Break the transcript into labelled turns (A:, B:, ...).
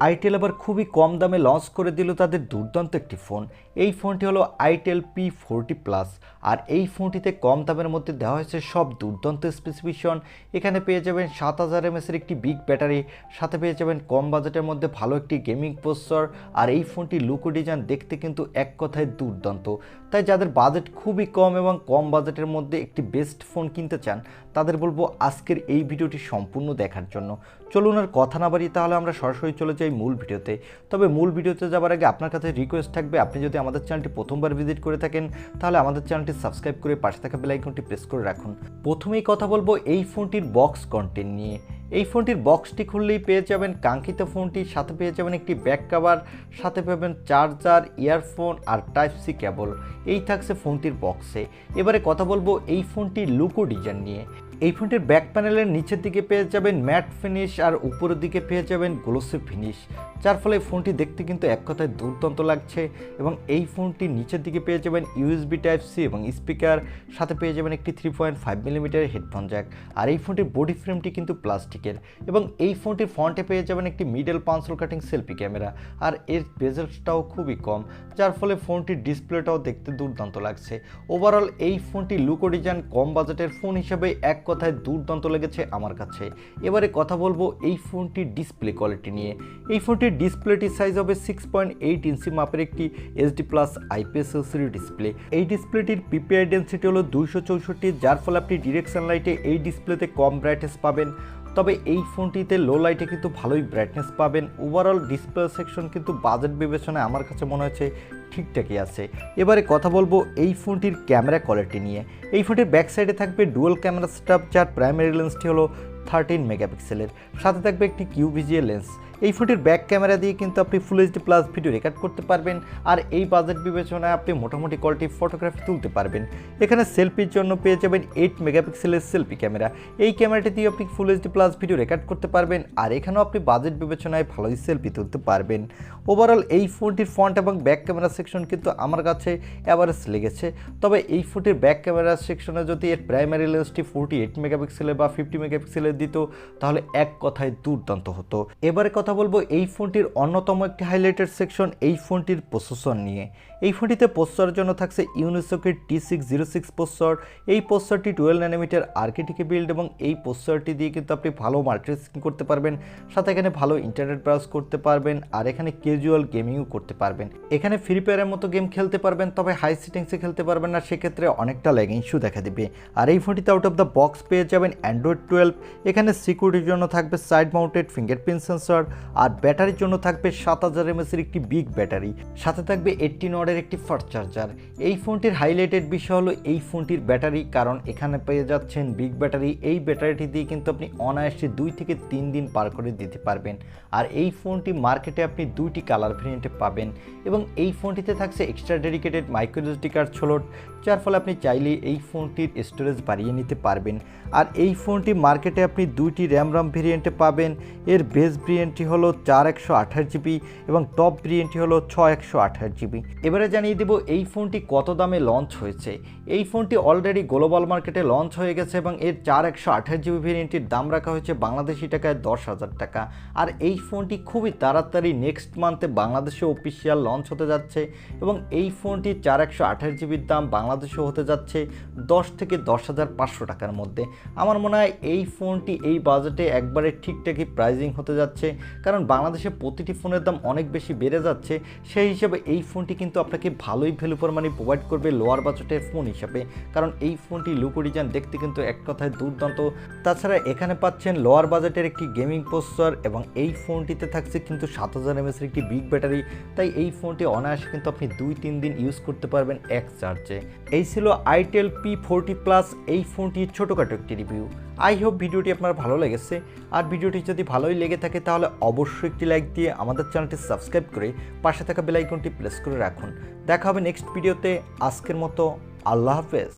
A: Itel আবার খুবই কম দামে লঞ্চ করে দিল তাদের দুর্দান্ত একটি ফোন। এই ফোনটি হলো আইটেল P40 প্লাস। আর এই ফোনটিতে কম দামের মধ্যে দেওয়া হয়েছে সব দুর্দান্ত স্পেসিফিকেশন। এখানে পেয়ে যাবেন 7000 mAh একটি বিগ ব্যাটারি, সাথে পেয়ে যাবেন কম বাজেটের মধ্যে ভালো একটি গেমিং প্রসেসর। আর এই ফোনটি লুক ও ডিজাইন দেখতে কিন্তু এক কথায় দুর্দান্ত। তাই যাদের বাজেট খুবই কম এবং কম বাজেটের মধ্যে একটি বেস্ট ফোন কিনতে চান তাদের বলবো আজকের এই ভিডিওটি সম্পূর্ণ দেখার জন্য। চলুন আর কথা না বাড়িয়ে তাহলে আমরা সরাসরি চলে যাই মূল ভিডিওতে। তবে মূল ভিডিওতে যাওয়ার আগে আপনার কাছে রিকোয়েস্ট থাকবে, আপনি যদি আমাদের চ্যানেলটি প্রথমবার ভিজিট করে থাকেন তাহলে আমাদের চ্যানেলটি সাবস্ক্রাইব করে পাশে থাকা বেল আইকনটি প্রেস করে রাখুন। প্রথমেই কথা বলবো এই ফোনটির বক্স কন্টেন্ট নিয়ে। এই ফোনটির বক্সটি খুললেই পেয়ে যাবেন কাঙ্ক্ষিত ফোনটির সাথে পেয়ে যাবেন একটি ব্যাক কভার, সাথে পাবেন চার্জার, ইয়ারফোন আর টাইপ সি কেবল। এই থাকছে ফোনটির বক্সে। এবারে কথা বলবো এই ফোনটির লুক ও ডিজাইন নিয়ে। এই ফোনটির ব্যাক প্যানেলের নিচের দিকে পেয়ে যাবেন ম্যাট ফিনিশ আর উপরের দিকে পেয়ে যাবেন গ্লোসি ফিনিশ, যার ফলে ফোনটি দেখতে কিন্তু এক কথায় দুর্দান্ত লাগছে। এবং এই ফোনটির নিচের দিকে পেয়ে যাবেন ইউএসবি টাইপ সি এবং স্পিকার, সাথে পেয়ে যাবেন একটি 3.5 মিলিমিটার হেডফোন জ্যাক। আর এই ফোনটির বডি ফ্রেমটি কিন্তু প্লাস্টিকের এবং এই ফোনটির ফ্রন্টে পেয়ে যাবেন একটি মিডল পাঞ্চল কাটিং সেলফি ক্যামেরা। আর এর বেজেলসটাও খুবই কম, যার ফলে ফোনটির ডিসপ্লেটাও দেখতে দুর্দান্ত লাগছে। ওভারঅল এই ফোনটি লুক ও ডিজাইন কম বাজেটের ফোন হিসেবে এক কথায় দুর্দান্ত লেগেছে আমার কাছে। এবারে কথা বলবো এই ফোনটির ডিসপ্লে কোয়ালিটি নিয়ে। এই ফোনটির ডিসপ্লেটির সাইজ হবে 6.8 ইঞ্চি মাপের একটি HD+ IPS LCD ডিসপ্লে। এই ডিসপ্লেটির পিপিআই ডেন্সিটি হলো 264, যার ফলে আপনি ডিরেকশন লাইটে এই ডিসপ্লেতে কম ব্রাইটনেস পাবেন। তবে এই ফোনটিতে লো লাইটে কিন্তু ভালোই ব্রাইটনেস পাবেন। ওভারঅল ডিসপ্লে সেকশন কিন্তু বাজেট বিবেচনায় আমার কাছে মনে হচ্ছে ঠিকঠাকই আছে। এবারে কথা বলবো এই ফোনটির ক্যামেরা কোয়ালিটি নিয়ে। এই ফোনটির ব্যাক সাইডে থাকবে ডুয়াল ক্যামেরা সেটআপ, যার প্রাইমারি লেন্সটি হলো 13 মেগাপিক্সেলের, সাথে থাকবে একটি কিউভিজিএ লেন্স। এই ফোনটির ব্যাক ক্যামেরা দিয়ে কিন্তু আপনি full HD plus video record করতে পারবেন। আর এই বাজেট বিবেচনায় আপনি মোটামুটি কোয়ালিটি ফটোগ্রাফি তুলতে পারবেন। এখানে সেলফির জন্য পেয়ে যাবেন 8 মেগাপিক্সেলের সেলফি ক্যামেরা। এই ক্যামেরাটি দিয়ে আপনি full HD plus video record করতে পারবেন। আর এখানেও আপনি বাজেট বিবেচনায় ভালোই সেলফি তুলতে পারবেন। ওভারঅল এই ফোনটির ফ্রন্ট এবং ব্যাক ক্যামেরা সেকশন কিন্তু আমার কাছে অ্যাভারেজ লেগেছে। তবে এই ফোনটির ব্যাক ক্যামেরা সেকশনে যদি এর প্রাইমারি লেন্সটি 48 মেগাপিক্সেলের বা 50 মেগাপিক্সেলের দিত তাহলে এক কথায় দুর্দান্ত হতো। এবারে কথা বলবো এই ফোনটির অন্যতম একটি হাইলাইটেড সেকশন এই ফোনটির প্রসেসর নিয়ে। এই ফোনটিতে প্রসেসরের জন্য থাকছে ইউনিসকের T606 প্রসেসর। এই প্রসেসরটি 12 ন্যানোমিটার আর্কিটেক্টে বিল্ড এবং এই প্রসেসরটি দিয়ে কিন্তু আপনি ভালো মাল্টিটাস্কিং করতে পারবেন, সাথে এখানে ভালো ইন্টারনেট ব্রাউজ করতে পারবেন আর এখানে ক্যাজুয়াল গেমিংও করতে পারবেন। এখানে ফ্রি ফায়ারের মতো গেম খেলতে পারবেন, তবে হাই সেটিংসে খেলতে পারবেন না, সেক্ষেত্রে অনেকটা ল্যাগ ইস্যু দেখা দিবে। আর এই ফোনটিতে আউট অফ দ্য বক্স পেয়ে যাবেন অ্যান্ড্রয়েড 12। এখানে সিকিউরিটির জন্য থাকবে সাইড মাউন্টেড ফিঙ্গারপ্রিন্ট সেন্সর। আর ব্যাটারির জন্য থাকবে 7000 mAh একটি বিগ ব্যাটারি, সাথে থাকবে 18 ওয়াটের একটি ফাস্ট চার্জার। এই ফোনটির হাইলাইটেড বিষয় হলো এই ফোনটির ব্যাটারি, কারণ এখানে পেয়ে যাচ্ছেন বিগ ব্যাটারি। এই ব্যাটারিটি দিয়ে কিন্তু আপনি অনায়াসে 2 থেকে 3 দিন পার করে দিতে পারবেন। আর এই ফোনটি মার্কেটে আপনি 2টি কালার ভেরিয়েন্টে পাবেন এবং এই ফোনটিতে থাকছে extra dedicated microSD card slot, যার ফলে আপনি চাইলেই এই ফোনটির স্টোরেজ বাড়িয়ে নিতে পারবেন। আর এই ফোনটি মার্কেটে আপনি 2টি র্যাম ভেরিয়েন্টে পাবেন। এর বেস ভেরিয়েন্টটি হলো 4128GB এবং টপ ভেরিয়েন্টটি হলো 6128GB। এবারে জানিয়ে দেব এই ফোনটি কত দামে লঞ্চ হয়েছে। এই ফোনটি অলরেডি গ্লোবাল মার্কেটে লঞ্চ হয়ে গেছে এবং এর 4128GB ভেরিয়েন্টটির দাম রাখা হয়েছে বাংলাদেশি টাকায় 10,000 টাকা। আর এই ফোনটি খুবই তাড়াতাড়ি নেক্সট মান্থে বাংলাদেশে অফিসিয়াল লঞ্চ হতে যাচ্ছে এবং এই ফোনটি 4128GBর দাম বাংলাদেশেও হতে যাচ্ছে 10 থেকে 10,500 টাকার মধ্যে। আমার মনে হয় এই ফোনটি এই বাজেটে একবারে ঠিকঠাকই প্রাইজিং হতে যাচ্ছে, কারণ বাংলাদেশে প্রতিটি ফোনের দাম অনেক বেশি বেড়ে যাচ্ছে। সেই হিসাবে এই ফোনটি কিন্তু আপনাকে ভালোই ভ্যালু ফর মানি প্রোভাইড করবে লোয়ার বাজেটের ফোন হিসাবে, কারণ এই ফোনটি লুক ও ডিজাইন দেখতে কিন্তু এক কথায় দুর্দান্ত। তাছাড়া এখানে পাচ্ছেন লোয়ার বাজেটের একটি গেমিং প্রসেসর এবং এই ফোনটিতে থাকছে কিন্তু 7000 mAh একটি বিগ ব্যাটারি। তাই এই ফোনটি অনায়াসে কিন্তু আপনি 2-3 দিন ইউজ করতে পারবেন এক চার্জে। এই ছিল আইটেল P40 প্লাস এই ফোনটির ছোটোখাটো একটি রিভিউ। আই হোপ ভিডিওটি আপনার ভালো লেগেছে। আর ভিডিওটি যদি ভালোই লেগে থাকে তাহলে অবশ্যই একটি লাইক দিয়ে আমাদের চ্যানেলটি সাবস্ক্রাইব করে পাশে থাকা বেল আইকনটি প্রেস করে রাখুন। দেখা হবে নেক্সট ভিডিওতে। আজকের মতো আল্লাহ হাফেজ।